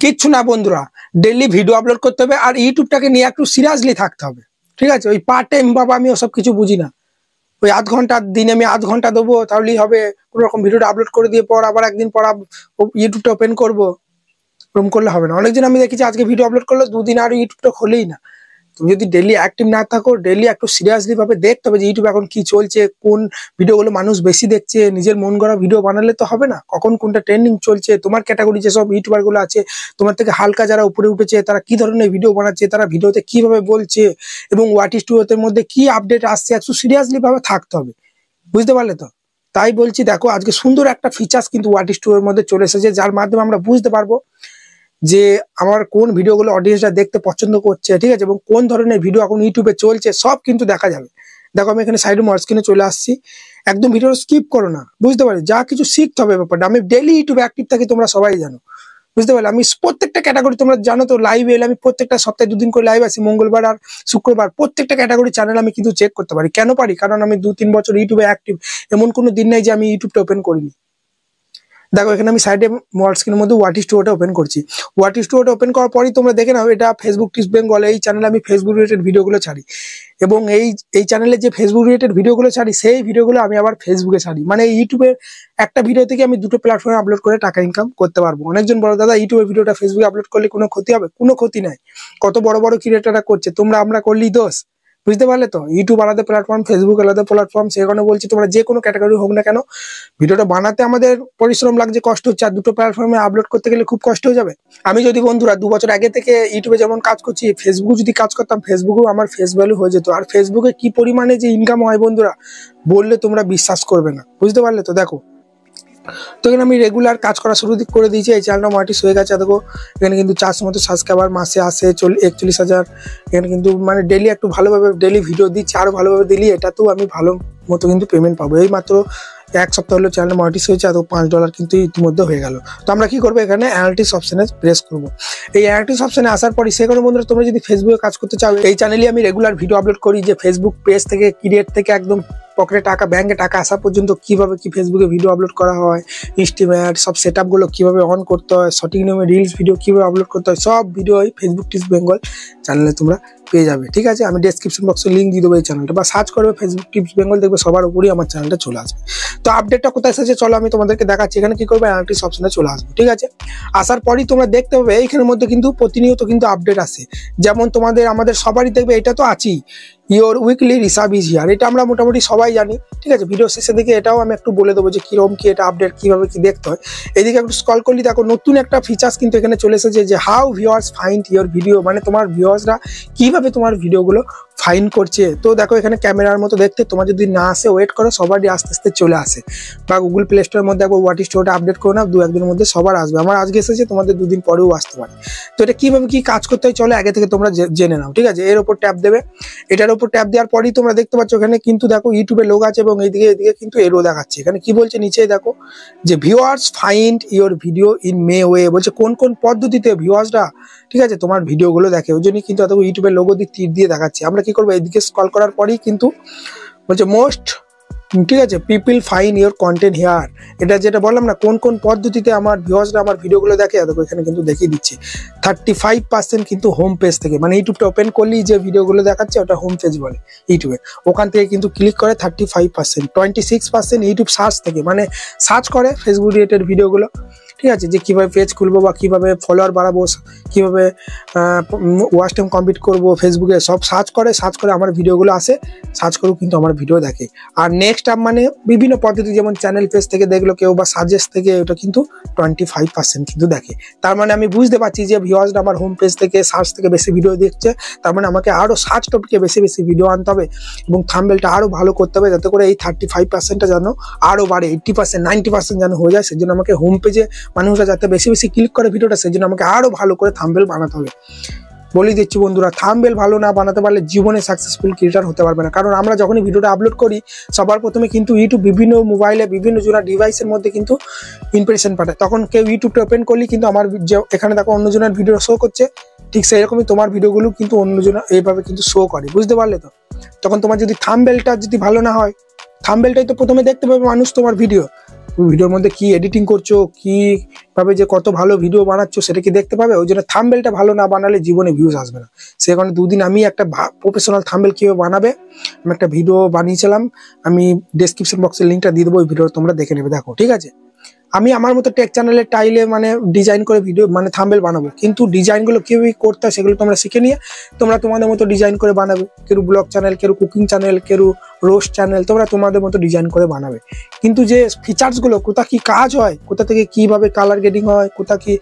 কিচ্ছু না বন্ধুরা, ডেইলি ভিডিও আপলোড করতে হবে আর ইউটিউবটাকে নিয়ে একটু সিরিয়াসলি থাকতে হবে। ঠিক আছে, ওই পার্ট টাইম বাবা আমি ওসব কিছু বুঝি না। ওই আধ ঘন্টা দিনে আমি আধ ঘন্টা দেবো তাহলেই হবে, কোনো রকম ভিডিওটা আপলোড করে দিয়ে পর আবার একদিন পর ইউটিউবটা ওপেন করবো, ওরকম করলে হবে না। অনেকজন আমি দেখেছি আজকে ভিডিও আপলোড করলো দুদিন আর ইউটিউবটা খোলেই না। তুমি যদি ডেইলি অ্যাক্টিভ না থাকো, ডেইলি একটু সিরিয়াসলি ভাবে দেখতে হবে যে ইউটিউবে এখন কি চলছে, কোন ভিডিওগুলো মানুষ বেশি দেখছে। নিজের মন গড়া ভিডিও বানালে তো হবে না, কখন কোনটা ট্রেন্ডিং চলছে, তোমার ক্যাটাগরি যেসব ইউটিউবার গুলো আছে তোমার থেকে হালকা যারা উপরে উঠেছে তারা কি ধরনের ভিডিও বানাচ্ছে, তারা ভিডিওতে কিভাবে বলছে এবং হোয়াট ইজ টু এর মধ্যে কি আপডেট আসছে, একটু সিরিয়াসলি ভাবে থাকতে হবে। বুঝতে পারলে তো? তাই বলছি, দেখো আজকে সুন্দর একটা ফিচার্স কিন্তু হোয়াট ইজ টু এর মধ্যে চলে এসেছে, যার মাধ্যমে আমরা বুঝতে পারবো যে আমার কোন ভিডিওগুলো অডিয়েন্সরা দেখতে পছন্দ করছে, ঠিক আছে, এবং কোন ধরনের ভিডিও এখন ইউটিউবে চলছে সব কিন্তু দেখা যাবে। দেখো আমি এখানে সাইডে মোর স্ক্রিনে চলে আসছি, একদম ভিডিও স্কিপ করো না। বুঝতে পারি যা কিছু শিখতে হবে ব্যাপারটা। আমি ডেইলি ইউটিউবে অ্যাক্টিভ থাকি, তোমরা সবাই জানো। বুঝতে পারলে? আমি প্রত্যেকটা ক্যাটাগরি তোমরা জানো তো, লাইভে এলে আমি প্রত্যেকটা সপ্তাহে দুদিন করে লাইভ আসি, মঙ্গলবার আর শুক্রবার। প্রত্যেকটা ক্যাটাগরি চ্যানেল আমি কিন্তু চেক করতে পারি। কেন পারি? কারণ আমি 2-3 বছর ইউটিউবে অ্যাক্টিভ। এমন কোনো দিন নেই যে আমি ইউটিউবটা ওপেন করিনি। দেখো এখানে আমি সাইডে মোর স্ক্রিনের মধ্যে হোয়াট ইজ টু ওটা ওপেন করছি। হোয়াট ইজ টু ওটা ওপেন করার পরই তোমরা দেখে নাও, এটা ফেসবুক টিপস বেঙ্গল। এই চ্যানেলে আমি ফেসবুক রিলেটেড ভিডিওগুলো ছাড়ি এবং এই চ্যানেলে যে ফেসবুক রিলেটেড ভিডিওগুলো ছাড়ি সেই ভিডিওগুলো আমি আবার ফেসবুকে ছাড়ি। মানে ইউটিউবের একটা ভিডিও থেকে আমি দুটো প্ল্যাটফর্মে আপলোড করে টাকা ইনকাম করতে পারবো। অনেকজন বড় দাদা ইউটিউবের ভিডিওটা ফেসবুকে আপলোড করলে কোনো ক্ষতি হবে? কোনো ক্ষতি নাই। কত বড় বড় ক্রিয়েটাররা করছে, আমরা করলেই দোষ। বুঝতে পারলে তো? ইউটিউব আলাদা প্ল্যাটফর্ম, ফেসবুক আলাদা প্ল্যাটফর্ম। সেই কারণে বলছি তোমরা যে কোনো ক্যাটাগরি হোক না কেন, ভিডিওটা বানাতে আমাদের পরিশ্রম লাগছে, কষ্ট হচ্ছে, আর দুটো প্ল্যাটফর্মে আপলোড করতে গেলে খুব কষ্ট হয়ে যাবে। আমি যদি বন্ধুরা 2 বছর আগে থেকে ইউটিউবে যেমন কাজ করছি, ফেসবুক যদি কাজ করতাম, ফেসবুকেও আমার ফেস ভ্যালু হয়ে যেত। আর ফেসবুকে কি পরিমাণে যে ইনকাম হয় বন্ধুরা, বললে তোমরা বিশ্বাস করবে না। বুঝতে পারলে তো? দেখো তো এখানে আমি রেগুলার কাজ করা শুরু করে দিয়েছি। এই চ্যানেলটা মার্টিস হয়ে গেছে। দেখো এখানে কিন্তু 400 মতো সাবস্ক্রাইবার মাসে আসে 41,000। এখানে কিন্তু মানে ডেলি একটু ভালোভাবে ডেলি ভিডিও দিচ্ছি, আরো ভালোভাবে দিলি এটাতেও আমি ভালো মতো কিন্তু পেমেন্ট পাবো। এই মাত্র 1 সপ্তাহ হলো চ্যানেল মনিটাইজ হয়েছে, আর $5 কিন্তু ইতিমধ্যে হয়ে গেল। তো আমরা কি করবো, এখানে অ্যানালিটিক্স অপশনে প্রেস করবো। এই অ্যানালিটিক্স অপশনে আসার পরে সেখানে বন্ধুরা তোমরা যদি ফেসবুকে কাজ করতে চাও, এই চ্যানেলে আমি রেগুলার ভিডিও আপলোড করি যে ফেসবুক পেজ থেকে ক্রিয়েট থেকে একদম পকেটে টাকা, ব্যাংকে টাকা আসা পর্যন্ত কিভাবে কি ফেসবুকে ভিডিও আপলোড করা হয়, ইনস্টিমেট সব সেট আপগুলো কিভাবে অন করতে হয়, সঠিক নিয়মে রিলস ভিডিও কিভাবে আপলোড করতে হয়, সব ভিডিও এই ফেসবুক টিপস বেঙ্গল চ্যানেলে তোমরা পেয়ে যাবে। ঠিক আছে, আমি ডেসক্রিপশন বক্সে লিঙ্ক দিয়ে দেবো এই চ্যানেলটা, বা সার্চ করবে ফেসবুক টিপস বেঙ্গল, দেখবে সবার উপরেই আমার চ্যানেলটা চলে আসবে। তো আপডেটটা কোথায় এসেছে চলো আমি তোমাদেরকে দেখাচ্ছি। এখানে কি করবে, অ্যানালিটিক্স অপশনে চলে আসবে। ঠিক আছে, আসার পরই তোমরা দেখতে পাবে এইখানের মধ্যে কিন্তু প্রতিনিয়ত কিন্তু আপডেট আসে। যেমন আমাদের সবারই দেখবে, এটা তো আছেই, your weekly reserve is here. এটা আমরা মোটামুটি সবাই জানি। ঠিক আছে, ভিডিও শেষে দিকে এটাও আমি একটু বলে দেবো যে কিরকম কি এটা আপডেট কিভাবে কি দেখতে হয়। এদিকে একটু স্ক্রল করলে দেখো নতুন একটা ফিচার্স কিন্তু এখানে চলে এসেছে, যে how viewers find your video. মানে তোমার ভিউয়ার্সরা কিভাবে তোমার ভিডিওগুলো ফাইন করছে। তো দেখো এখানে ক্যামেরার মতো দেখতে, তোমার যদি না আসে ওয়েট করো, সবারই আস্তে আস্তে চলে আসে। বা গুগল প্লে স্টোরের মধ্যে একবার হোয়াট ইজ টু ওটা আপডেট করো না, 2-1 দিনের মধ্যে সবার আসবে। আমার আজকে এসেছে, তোমাদের 2 দিন পরেও আসতে পারে। তো এটা কিভাবে কি কাজ করতে হয় চলো আগে থেকে তোমরা জেনে নাও। ঠিক আছে, এর উপর ট্যাপ দেবে। এটার উপর ট্যাপ দেওয়ার পরই তোমরা দেখতে পাচ্ছ এখানে কিন্তু দেখো ইউটিউবে লোগো আছে এবং এদিকে কিন্তু এরো দেখাচ্ছে। এখানে কি বলছে নিচে দেখো, যে viewers find your video in May way. বলছে কোন কোন পদ্ধতিতে ভিউয়ার্সরা, ঠিক আছে, তোমার ভিডিওগুলো দেখে। ওই জন্যই কিন্তু দেখো ইউটিউবের লোগো দিয়ে তীর দিয়ে দেখাচ্ছে। আমরা কি করবো, এদিকে স্ক্রল করার পরেই কিন্তু বলছে মোস্ট, ঠিক আছে, people fine your content here. এটা যেটা বললাম না, কোন কোন পদ্ধতিতে আমার ভিউয়ার্সরা আমার ভিডিওগুলো দেখে, দেখো এখানে কিন্তু দেখিয়ে দিচ্ছে 35% কিন্তু হোম পেজ থেকে। মানে ইউটিউবটা ওপেন করলেই যে ভিডিওগুলো দেখাচ্ছে ওটা হোম পেজ বলে ইউটিউবে। ওখান থেকে কিন্তু ক্লিক করে 35%। 26% ইউটিউব সার্চ থেকে, মানে সার্চ করে ফেসবুক রিলেটেড ভিডিওগুলো। ঠিক আছে, যে কিভাবে পেজ খুলবো বা কিভাবে ফলোয়ার বাড়াবো, কিভাবে ওয়াচ টাইম কমপ্লিট করবো ফেসবুকে, সব সার্চ করে আমার ভিডিওগুলো আসে, সার্চ করেও কিন্তু আমার ভিডিও দেখে। আর নেক্সট আপ মানে বিভিন্ন পদ্ধতি, যেমন চ্যানেল পেজ থেকে দেখলো কেউ বা সাজেস্ট থেকে, ওটা কিন্তু 25% কিন্তু দেখে। তার মানে আমি বুঝতে পারছি যে ভিউয়ার্সরা আমার হোম পেজ থেকে সার্চ থেকে বেশি ভিডিও দেখছে। তার মানে আমাকে আরো সার্চ টপিকে বেশি বেশি ভিডিও আনতে হবে এবং থাম্বনেলটা আরো ভালো করতে হবে, যাতে করে এই 35%টা যেন আরো বাড়ে, 80% 90% যেন হয়ে যায়। সেজন্য আমাকে হোম পেজে মানুষরা যাতে বেশি বেশি ক্লিক করে ভিডিওটা, সেজন্য আমাকে আরো ভালো করে থাম্বনেল বানাতে হবে। বলে দিচ্ছি বন্ধুরা, থাম্বনেল ভালো না বানাতে পারলে জীবনে সাকসেসফুল ক্রিয়েটর হতে পারবে না। কারণ আমরা যখনই ভিডিওটা আপলোড করি সবার প্রথমে কিন্তু ইউটিউব বিভিন্ন মোবাইলে বিভিন্ন জনের ডিভাইসের মধ্যে কিন্তু ইমপ্রেশন পাঠায়। তখন কেউ ইউটিউবটা ওপেন করলে কিন্তু আমার এখানে দেখো অন্যজনের ভিডিও শো করছে, ঠিক সেরকমই তোমার ভিডিওগুলো কিন্তু অন্যজনের এইভাবে কিন্তু শো করে। বুঝতে পারলে তো? তখন তোমার যদি থাম্বনেলটা যদি ভালো না হয়, থাম্বনেলটাই তো প্রথমে দেখতে পাবে মানুষ তোমার ভিডিও, তুমি ভিডিওর মধ্যে কি এডিটিং করছো, কিভাবে যে কত ভালো ভিডিও বানাচ্ছো সেটা কি দেখতে পাবে। ওই জন্য থাম্বনেলটা ভালো না বানালে জীবনে ভিউজ আসবে না। সে কারণে দুদিন আমি একটা প্রফেশনাল থাম্বনেল কীভাবে বানাবে আমি একটা ভিডিও বানিয়েছিলাম, আমি ডেসক্রিপশন বক্সের লিঙ্কটা দিয়ে দেবো, ওই ভিডিও তোমরা দেখে নেবে। দেখো ঠিক আছে, আমি আমার মতো টেক চ্যানেলের টাইলে মানে ডিজাইন করে ভিডিও মানে থাম্বনেল বানাবো, কিন্তু ডিজাইনগুলো কীভাবে করতে হয় সেগুলো তোমরা শিখে নিয়ে তোমরা তোমাদের মতো ডিজাইন করে বানাবে। কেউ ব্লগ চ্যানেল, কেউ কুকিং চ্যানেল, কেউ রোস্ট চ্যানেল, তোমরা তোমাদের মতো ডিজাইন করে বানাবে। কিন্তু যে ফিচার্সগুলো কোথা কি কাজ হয়, কোথা থেকে কিভাবে কালার গ্রেডিং হয়, কোথা কি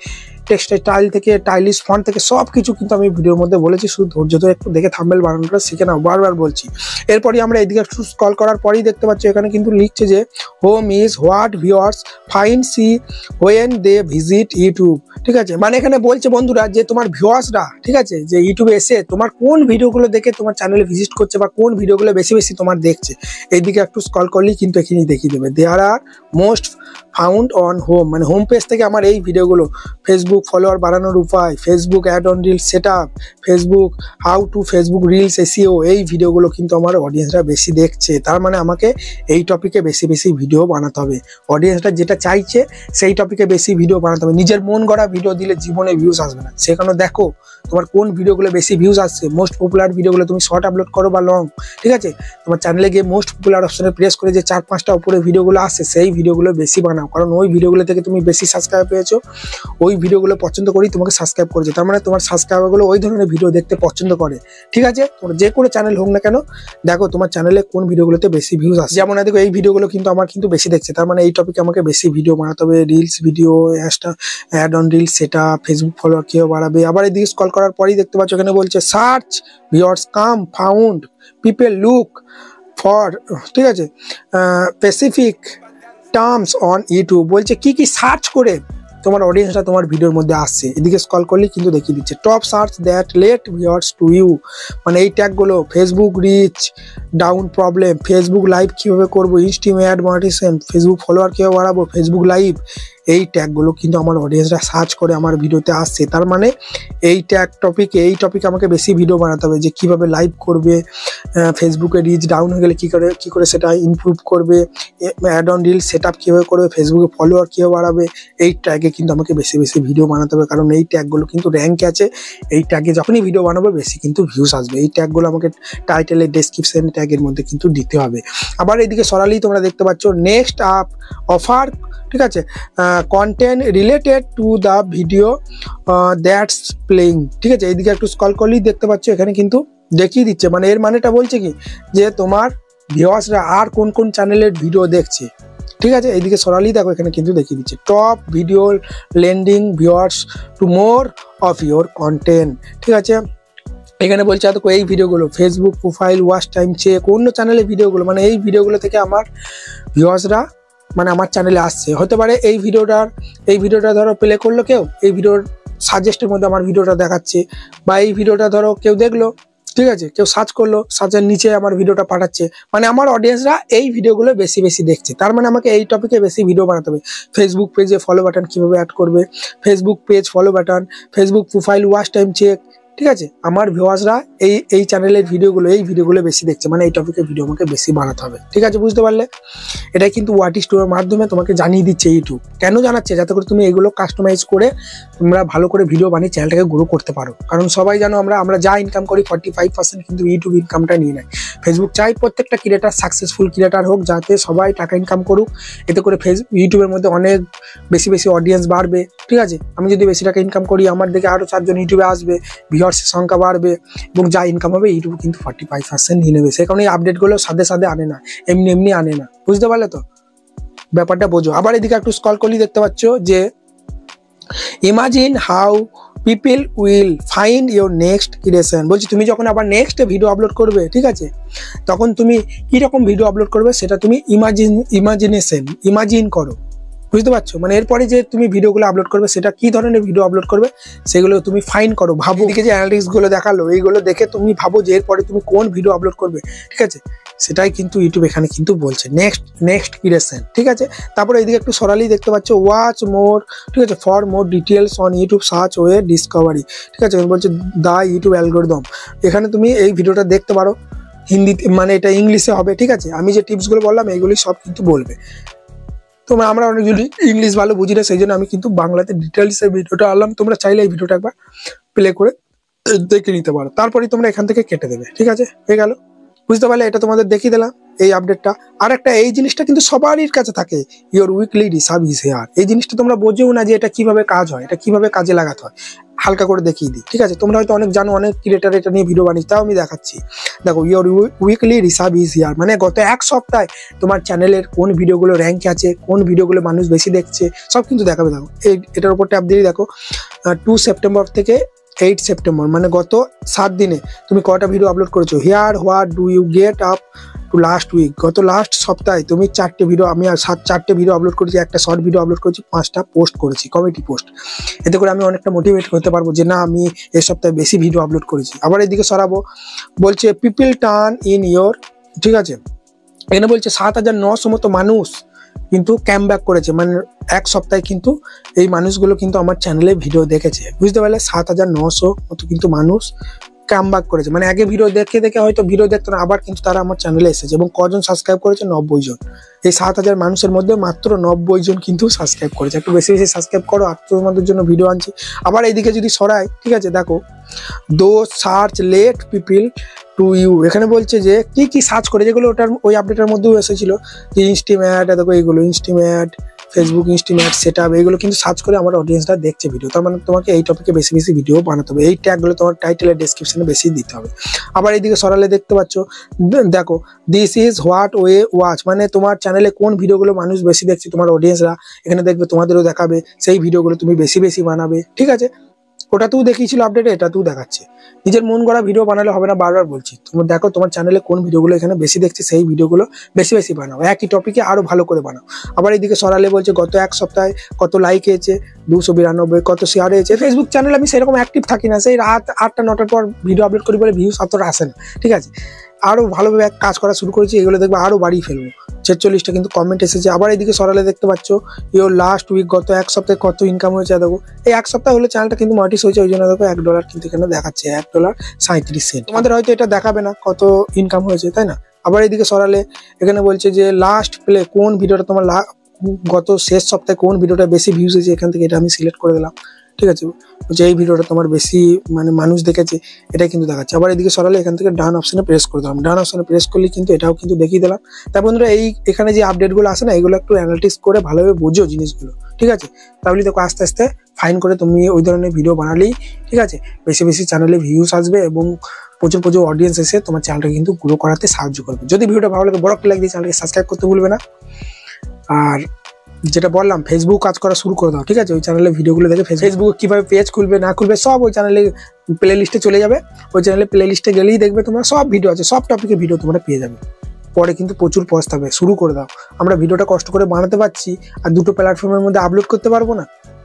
টেক্সটাইল স্টাইল থেকে স্টাইলিশ ফন্ট থেকে সব কিছু কিন্তু আমি ভিডিওর মধ্যে বলেছি। শুধু ধৈর্য ধরে একটু দেখে থাম্বনেল বানানোটা শিখে নাও, বারবার বলছি। এরপরই আমরা এদিকে একটু স্ক্রল করার পরেই দেখতে পাচ্ছি এখানে কিন্তু লিখছে যে home is what viewers find see when they visit YouTube. ঠিক আছে, মানে এখানে বলছে বন্ধুরা যে তোমার ভিউয়ার্সরা ঠিক আছে যে ইউটিউবে এসে তোমার কোন ভিডিওগুলো দেখে তোমার চ্যানেলে ভিজিট করছে বা কোন ভিডিওগুলো বেশি বেশি তোমার দেখছে, এইদিকে একটু স্ক্রল করলেই কিন্তু এখানেই দেখিয়ে দেবে দেয়ার আর মোস্ট ফাউন্ড অন হোম, মানে হোম পেজ থেকে আমার এই ভিডিওগুলো ফেসবুক ফলোয়ার বাড়ানোর উপায়, Facebook ad on reels set up, Facebook how to Facebook reels SEO, এই ভিডিওগুলো কিন্তু আমার অডিয়েন্সরা বেশি দেখছে। তার মানে আমাকে এই টপিকে বেশি বেশি ভিডিও বানাতে হবে। অডিয়েন্সরা যেটা চাইছে সেই টপিকে বেশি ভিডিও বানাতে হবে। নিজের মন গড়া ভিডিও দিলে জীবনে ভিউজ আসবে না। সেখানে দেখো তোমার কোন ভিডিওগুলো বেশি ভিউজ আসছে, মোস্ট পপুলার ভিডিওগুলো তুমি শর্ট আপলোড করো বা লং, ঠিক আছে, তোমার চ্যানেলে গিয়ে মোস্ট পপুলার অপশনে প্রেস করে যে 4-5টা উপরে ভিডিওগুলো আসছে সেই ভিডিওগুলো বেশি বানাও, কারণ ওই ভিডিওগুলো থেকে তুমি বেশি সাবস্ক্রাইব পেয়েছো, ওই ভিডিওগুলো পছন্দ করেই তোমাকে সাবস্ক্রাইব করেছে। তার মানে তোমার সাবস্ক্রাইবারগুলো ওই ধরনের ভিডিও দেখতে পছন্দ করে। ঠিক আছে, তোমার যে কোনো চ্যানেল হোক না কেন দেখো তোমার চ্যানেলে কোন ভিডিওগুলোতে বেশি ভিউজ আসছে। যেমন দেখো এই ভিডিওগুলো কিন্তু আমার কিন্তু বেশি দেখছে, তার মানে এই টপিকে আমাকে বেশি ভিডিও বানাতে হবে। Reels video, add on reels সেটা, ফেসবুক ফলোয়ার কেউ বাড়াবে। আবার এদিকে স্ক্রল করার পরেই দেখতে পাচ্ছ এখানে বলছে search viewers come found people look for, ঠিক আছে, স্পেসিফিক টার্মস অন ইউটিউব। বলছে কি কি সার্চ করে তোমার অডিয়েন্সরা তোমার ভিডিওর মধ্যে আসছে। এদিকে স্ক্রল করলে কিন্তু দেখিয়ে দিচ্ছে top search that let viewers to you, মানে এই ট্যাগগুলো Facebook reach down problem, Facebook live কীভাবে করবো, instream ad monetization, Facebook follower কীভাবে বাড়াবো, ফেসবুক লাইভ, এই ট্যাগগুলো কিন্তু আমার অডিয়েন্সরা সার্চ করে আমার ভিডিওতে আসছে। তার মানে এই টপিকে আমাকে বেশি ভিডিও বানাতে হবে, যে কীভাবে লাইভ করবে, ফেসবুকে রিচ ডাউন হয়ে গেলে কী করে সেটা ইমপ্রুভ করবে, add on reel set up কীভাবে করবে, ফেসবুকে ফলোয়ার কীভাবে বাড়াবে, এই ট্যাগে কিন্তু আমাকে বেশি বেশি ভিডিও বানাতে হবে, কারণ এই ট্যাগগুলো কিন্তু র্যাঙ্ক আছে। এই ট্যাগে যখনই ভিডিও বানাবো বেশি কিন্তু ভিউজ আসবে। এই ট্যাগগুলো আমাকে টাইটেলে ডেসক্রিপশন ট্যাগের মধ্যে কিন্তু দিতে হবে। আবার এইদিকে সরালেই তোমরা দেখতে পাচ্ছ নেক্সট আপ অফার, ঠিক আছে, content related to the video that's playing. ঠিক আছে, এইদিকে একটু স্ক্রল করলেই দেখতে পাচ্ছ এখানে কিন্তু দেখিয়ে দিচ্ছে, মানে এর মানেটা বলছে কি যে তোমার ভিউয়ার্সরা আর কোন কোন চ্যানেলের ভিডিও দেখছে। ঠিক আছে, এইদিকে সরালেই দেখো এখানে কিন্তু দেখিয়ে দিচ্ছে top video lending viewers to more of your content. ঠিক আছে, এখানে বলছে দেখো এই ভিডিওগুলো Facebook profile watch time check, অন্য চ্যানেলের ভিডিওগুলো, মানে এই ভিডিওগুলো থেকে আমার ভিউয়ার্সরা মানে আমার চ্যানেলে আসছে। হতে পারে এই ভিডিওটা ধরো প্লে করলো কেউ, এই ভিডিওর সাজেস্টের মধ্যে আমার ভিডিওটা দেখাচ্ছে, বা এই ভিডিওটা ধরো কেউ দেখলো, ঠিক আছে, কেউ সার্চ করলো, সার্চের নিচে আমার ভিডিওটা পাঠাচ্ছে, মানে আমার অডিয়েন্সরা এই ভিডিওগুলো বেশি বেশি দেখছে। তার মানে আমাকে এই টপিকে বেশি ভিডিও বানাতে হবে। ফেসবুক পেজে ফলো বাটন কীভাবে অ্যাড করবে, Facebook page follow button, Facebook profile watch time check, ঠিক আছে, আমার ভিউয়ার্সরা এই চ্যানেলের ভিডিওগুলো বেশি দেখছে, মানে এই টপিকের ভিডিও আমাকে বেশি বানাতে হবে। ঠিক আছে, বুঝতে পারলে? এটাই কিন্তু হোয়াট ইজ টুর মাধ্যমে তোমাকে জানিয়ে দিচ্ছে ইউটিউব। কেন জানাচ্ছে? যাতে করে তুমি এগুলো কাস্টমাইজ করে তোমরা ভালো করে ভিডিও বানিয়ে চ্যানেলটাকে গ্রো করতে পারো। কারণ সবাই জানো আমরা যা ইনকাম করি 45% কিন্তু ইউটিউব ইনকামটা নিয়ে নেয়। ফেসবুক চাই প্রত্যেকটা ক্রিয়েটার সাকসেসফুল ক্রিয়েটার হোক, যাতে সবাই টাকা ইনকাম করুক, এতে করে ইউটিউবের মধ্যে অনেক বেশি অডিয়েন্স বাড়বে। ঠিক আছে, আমি যদি বেশি টাকা ইনকাম করি, আমার দিকে আরও 4 জন ইউটিউবে আসবে, ভিউয়ার্সের সংখ্যা বাড়বে, এবং যা ইনকাম হবে ইউটিউব কিন্তু 45% নিয়ে নেবে। সেই কারণে এই আপডেটগুলো সাথে আনে না, এমনি আনে না। বুঝতে পারলে তো? ব্যাপারটা বোঝো। আবার এদিকে একটু স্ক্রল করলেই দেখতে পাচ্ছ যে imagine how people will find your next creation. বলছি তুমি যখন আবার নেক্সট ভিডিও আপলোড করবে, ঠিক আছে, তখন তুমি কীরকম ভিডিও আপলোড করবে সেটা তুমি ইমাজিন করো। বুঝতে পারছো? মানে এরপরে যে তুমি ভিডিওগুলো আপলোড করবে সেটা কি ধরনের ভিডিও আপলোড করবে সেগুলো তুমি ফাইন্ড করো, ভাবো। এদিকে যে অ্যানালিটিক্সগুলো দেখালো এইগুলো দেখে তুমি ভাবো যে এরপরে তুমি কোন ভিডিও আপলোড করবে। ঠিক আছে, সেটাই কিন্তু ইউটিউব এখানে কিন্তু বলছে নেক্সট ক্রিয়েশন। ঠিক আছে, তারপরে এইদিকে একটু সরালেই দেখতে পাচ্ছ ওয়াচ মোর, ঠিক আছে, for more details on YouTube search way Discovery. ঠিক আছে, বলছে দ্য ইউটিউব অ্যালগরিদম। এখানে তুমি এই ভিডিওটা দেখতে পারো হিন্দিতে, মানে এটা ইংলিশে হবে। ঠিক আছে, আমি যে টিপসগুলো বললাম এইগুলি সব কিন্তু বলবে। তোমরা আমরা অনেকগুলি ইংলিশ ভালো বুঝি না, সেই জন্য আমি কিন্তু বাংলাতে ডিটেলসে ভিডিওটা আনলাম। তোমরা চাইলে এই ভিডিওটা একবার প্লে করে দেখে নিতে পারো, তারপরে তোমরা এখান থেকে কেটে দেবে। ঠিক আছে, হয়ে গেল, বুঝতে পারলে? এটা তোমাদের দেখিয়ে দিলাম এই আপডেটটা। আর একটা এই জিনিসটা কিন্তু সবারই কাছে থাকে, your weekly reserve is here. এই জিনিসটা তোমরা বোঝেও না যে এটা কিভাবে কাজ হয়, এটা কিভাবে কাজে লাগাতে হয়, হালকা করে দেখিয়ে দিই। ঠিক আছে, তোমরা হয়তো অনেক জানো, অনেক ক্রিয়েটার এটা নিয়ে ভিডিও বানিয়ে, তাও আমি দেখাচ্ছি। দেখো, your weekly reserve is here মানে গত এক সপ্তাহে তোমার চ্যানেলের কোন ভিডিওগুলো র্যাঙ্ক আছে, কোন ভিডিওগুলো মানুষ বেশি দেখছে, সব কিন্তু দেখাবে। দেখো এটার উপর ট্যাপ দিয়ে দেখো 2 সেপ্টেম্বর থেকে 8 সেপ্টেম্বর মানে গত 7 দিনে তুমি কটা ভিডিও আপলোড করেছো। Here what do you get up to last week, গত লাস্ট সপ্তাহে তুমি 4টে ভিডিও, আমি 4টে ভিডিও আপলোড করেছি, একটা শর্ট ভিডিও আপলোড করেছি, 5টা পোস্ট করেছি, কমেডি পোস্ট। এতে করে আমি অনেকটা মোটিভেট হতে পারবো যে না, আমি এই সপ্তাহে বেশি ভিডিও আপলোড করেছি। আবার এদিকে সরাবো, বলছে পিপল টার্ন ইন ইয়োর, ঠিক আছে, এখানে বলছে 7,900 মতো মানুষ কিন্তু ক্যাম ব্যাক করেছে, মানে এক সপ্তাহে কিন্তু এই মানুষগুলো কিন্তু আমার চ্যানেলে ভিডিও দেখেছে। বুঝতে পারলে? 7,900 মতো কিন্তু মানুষ কাম ব্যাক করেছে, মানে আগে ভিডিও দেখে দেখে হয়তো ভিডিও দেখতো না, আবার কিন্তু তারা আমার চ্যানেলে এসেছে। এবং কজন সাবস্ক্রাইব করেছে? 90 জন। এই 7,000 মানুষের মধ্যে মাত্র 90 জন কিন্তু সাবস্ক্রাইব করেছে। একটু বেশি বেশি সাবস্ক্রাইব করো, আর তোমাদের জন্য ভিডিও আনছি। আবার এইদিকে যদি সরাই, ঠিক আছে, দেখো though search let people to you, এখানে বলছে যে কি কি সার্চ করে, যেগুলো ওটার ওই আপডেটের মধ্যেও এসেছিল, যে ইনস্টিম্যাট, দেখো এইগুলো ইনস্টিম্যাট, ফেসবুক ইনস্টিম্যাট, সেটআপ, এইগুলো কিন্তু সার্চ করে আমার অডিয়েন্সরা দেখছে ভিডিও। তার মানে তোমাকে এই টপিকে বেশি বেশি ভিডিও বানাতে হবে, এই ট্যাগগুলো তোমার টাইটেলের ডেসক্রিপশনে বেশি দিতে হবে। আবার এইদিকে সরালে দেখতে পাচ্ছ, দেখো this is what way watch, মানে তোমার চ্যানেলে কোন ভিডিওগুলো মানুষ বেশি দেখছে, তোমার অডিয়েন্সরা এখানে দেখবে, তোমাদেরও দেখাবে, সেই ভিডিওগুলো তুমি বেশি বেশি বানাবে। ঠিক আছে, ওটাতেও দেখিয়েছিল আপডেটে, এটাতেও দেখাচ্ছে। নিজের মন গড়া ভিডিও বানালে হবে না, বারবার বলছি। তুমি দেখো তোমার চ্যানেলে কোন ভিডিওগুলো এখানে বেশি দেখছে, সেই ভিডিওগুলো বেশি বেশি বানাও, একই টপিকে আরো ভালো করে বানাও। আবার এইদিকে সরালে বলছে গত এক সপ্তাহে কত লাইক হয়েছে, 292, কত শেয়ার হয়েছে। ফেসবুক চ্যানেলে আমি সেরকম অ্যাক্টিভ থাকি না, সেই রাত 8টা 9টার পর ভিডিও আপলোড করি বলে ভিউজ অতটা আসে না। ঠিক আছে, আরো ভালোভাবে কাজ করা শুরু করেছি, এগুলো দেখবে আরো বাড়িয়ে ফেলবো। 46টা কিন্তু কমেন্ট এসেছে। আবার এইদিকে সরালে দেখতে পাচ্ছ ইওর লাস্ট উইক, গত এক সপ্তাহে কত ইনকাম হয়েছে। দেখো এই এক সপ্তাহ হলে চ্যানেলটা কিন্তু মনিটাইজ হয়েছে, ওই জন্য দেখো $1 কিন্তু এখানে দেখাচ্ছে, $1.37। তোমাদের হয়তো এটা দেখাবে না কত ইনকাম হয়েছে, তাই না? আবার এইদিকে সরালে এখানে বলছে যে লাস্ট প্লে, কোন ভিডিওটা তোমার গত শেষ সপ্তাহে কোন ভিডিওটা বেশি ভিউজ হয়েছে, এখান থেকে এটা আমি সিলেক্ট করে দিলাম। ঠিক আছে, যে এই ভিডিওটা তোমার বেশি মানে মানুষ দেখেছে, এটাই কিন্তু দেখাচ্ছে। আবার এদিকে সরালে এখান থেকে ডান অপশনে প্রেস করে দিলাম, ডান অপশনে প্রেস করলে কিন্তু এটাও কিন্তু দেখিয়ে দিলাম। তার বন্ধুরা এখানে যে আপডেটগুলো আসে না, এগুলো একটু অ্যানালিটিক্স করে ভালোভাবে বুঝো জিনিসগুলো। ঠিক আছে, তাহলে দেখো আস্তে আস্তে ফাইন করে তুমি ওই ধরনের ভিডিও বানালেই, ঠিক আছে, বেশি বেশি চ্যানেলে ভিউজ আসবে এবং প্রচুর প্রচুর অডিয়েন্স এসে তোমার চ্যানেলটা কিন্তু গ্রো করাতে সাহায্য করবে। যদি ভিডিওটা ভালো লাগে, বড় একটা লাইক দিয়ে চ্যানেলকে সাবস্ক্রাইব করতে ভুলবে না। আর যেটা বললাম, ফেসবুক কাজ করা শুরু করে দাও। ঠিক আছে, ওই চ্যানেলে ভিডিওগুলো দেখে ফেসবুক কিভাবে পেজ খুলবে না খুলবে সব ওই চ্যানেলে প্লে লিস্টে চলে যাবে। ওই চ্যানেলে প্লে লিস্টে গেলেই দেখবে তোমরা সব ভিডিও আছে, সব টপিকের ভিডিও তোমরা পেয়ে যাবে। পরে কিন্তু প্রচুর পস্তাবে, শুরু করে দাও। আমরা ভিডিওটা কষ্ট করে বানাতে পারছি আর দুটো প্ল্যাটফর্মের মধ্যে আপলোড করতে পারবো না।